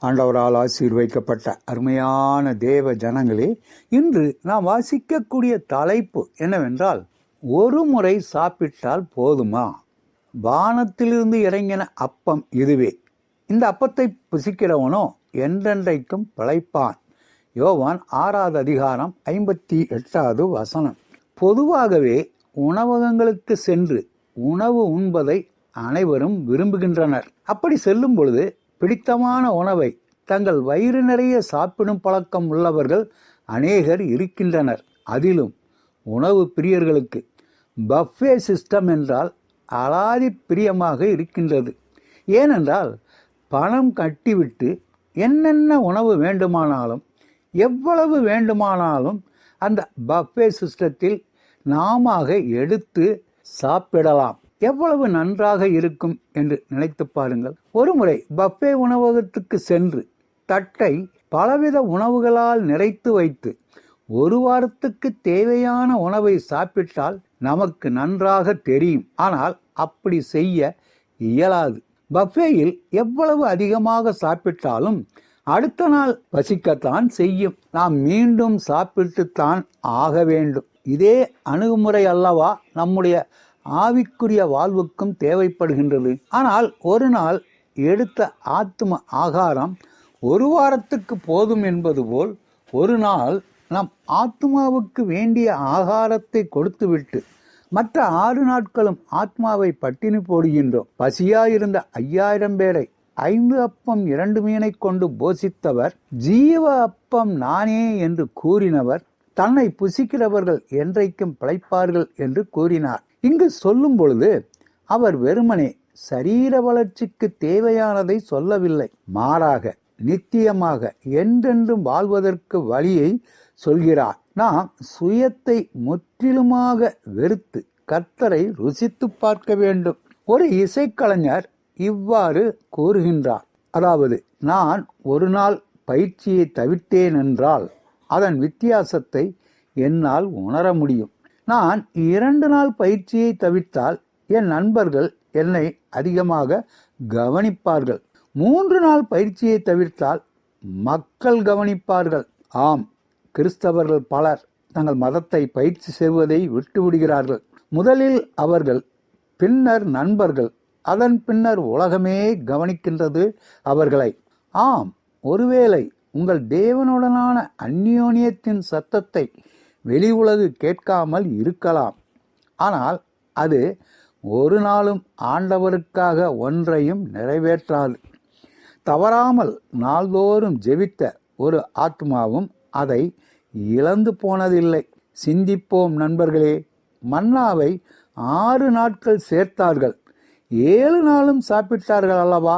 ஆண்டவரால் ஆசீர்வதிக்கப்பட்ட அருமையான தேவ ஜனங்களே, இன்று நாம் வாசிக்கக்கூடிய தலைப்பு என்னவென்றால், ஒரு முறை சாப்பிட்டால் போதுமா? வானத்திலிருந்து இறங்கின அப்பம் இதுவே, இந்த அப்பத்தை புசிக்கிறவனோ என்றென்றைக்கும் பிழைப்பான். யோவான் 6வது அதிகாரம் 58வது வசனம். பொதுவாகவே உணவகங்களுக்கு சென்று உணவு உண்பதை அனைவரும் விரும்புகின்றனர். அப்படி செல்லும் பொழுது பிடித்தமான உணவை தங்கள் வயிறு நிறைய சாப்பிடும் பழக்கம் உள்ளவர்கள் அநேகர் இருக்கின்றனர். அதிலும் உணவு பிரியர்களுக்கு பஃபே சிஸ்டம் என்றால் அலாதி பிரியமாக இருக்கின்றது. ஏனென்றால் பணம் கட்டிவிட்டு என்னென்ன உணவு வேண்டுமானாலும் எவ்வளவு வேண்டுமானாலும் அந்த பஃபே சிஸ்டத்தில் நாம எடுத்து சாப்பிடலாம். எவ்வளவு நன்றாக இருக்கும் என்று நினைத்து பாருங்கள். ஒருமுறை பஃபே உணவகத்துக்கு சென்று தட்டை பலவித உணவுகளால் நிறைத்து வைத்து ஒரு வாரத்துக்கு தேவையான உணவை சாப்பிட்டால் நமக்கு நன்றாக தெரியும். ஆனால் அப்படி செய்ய இயலாது. பஃபேயில் எவ்வளவு அதிகமாக சாப்பிட்டாலும் அடுத்த நாள் பசிக்கத்தான் செய்யும். நாம் மீண்டும் சாப்பிட்டுத்தான் ஆக வேண்டும். இதே அணுகுமுறை அல்லவா நம்முடைய ஆவிக்குரிய வாழ்வுக்கும் தேவைப்படுகின்றது. ஆனால் ஒரு நாள் எடுத்த ஆத்ம ஆகாரம் ஒரு வாரத்துக்கு போதும் என்பது போல், ஒரு நாள் நம் ஆத்மாவுக்கு வேண்டிய ஆகாரத்தை கொடுத்துவிட்டு மற்ற 6 நாட்களும் ஆத்மாவை பட்டினி போடுகின்றோம். பசியாயிருந்த 5000 பேரை 5 அப்பம் 2 மீனை கொண்டு போஷித்தவர், ஜீவ அப்பம் நானே என்று கூறினவர், தன்னை புசிக்கிறவர்கள் என்றைக்கும் பிழைப்பார்கள் என்று கூறினார். இங்கு சொல்லும் பொழுது அவர் வெறுமனே சரீர வளர்ச்சிக்கு தேவையானதை சொல்லவில்லை. மாறாக நித்தியமாக என்றென்றும் வாழ்வதற்கு வழியை சொல்கிறார். நாம் சுயத்தை முற்றிலுமாக வெறுத்து கர்த்தரை ருசித்து பார்க்க வேண்டும். ஒரு இசைக்கலைஞர் இவ்வாறு கூறுகின்றார், அதாவது, நான் ஒரு நாள் பயிற்சியை தவிர்த்தேன் என்றால் அதன் வித்தியாசத்தை என்னால் உணர முடியும். நான் 2 நாள் பயிற்சியை தவிர்த்தால் என் நண்பர்கள் என்னை அதிகமாக கவனிப்பார்கள். 3 நாள் பயிற்சியை தவிர்த்தால் மக்கள் கவனிப்பார்கள். ஆம், கிறிஸ்தவர்கள் பலர் தங்கள் மதத்தை பயிற்சி செய்வதை விட்டுவிடுகிறார்கள். முதலில் அவர்கள், பின்னர் நண்பர்கள், அதன் பின்னர் உலகமே கவனிக்கின்றது அவர்களை. ஆம், ஒருவேளை உங்கள் தேவனுடனான அந்யோன்யத்தின் சத்தத்தை வெளி உலகு கேட்காமல் இருக்கலாம். ஆனால் அது ஒரு நாளும் ஆண்டவருக்காக ஒன்றையும் நிறைவேற்றாது. தவறாமல் நாள்தோறும் ஜெபித்த ஒரு ஆத்மாவும் அதை இழந்து போனதில்லை. சிந்திப்போம் நண்பர்களே. மன்னாவை 6 நாட்கள் சேர்த்தார்கள், 7 நாளும் சாப்பிட்டார்கள் அல்லவா?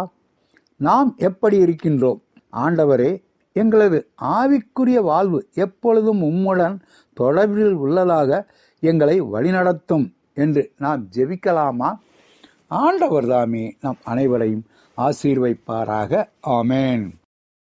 நாம் எப்படி இருக்கின்றோம்? ஆண்டவரே, எங்களது ஆவிக்குரிய வாழ்வு எப்பொழுதும் உம்முடன் தொடர்பில் உள்ளதாக எங்களை வழிநடத்தும் என்று நாம் ஜெபிக்கலாமா? ஆண்டவர் தாமே நம் அனைவரையும் ஆசீர்வதிப்பாராக. ஆமேன்.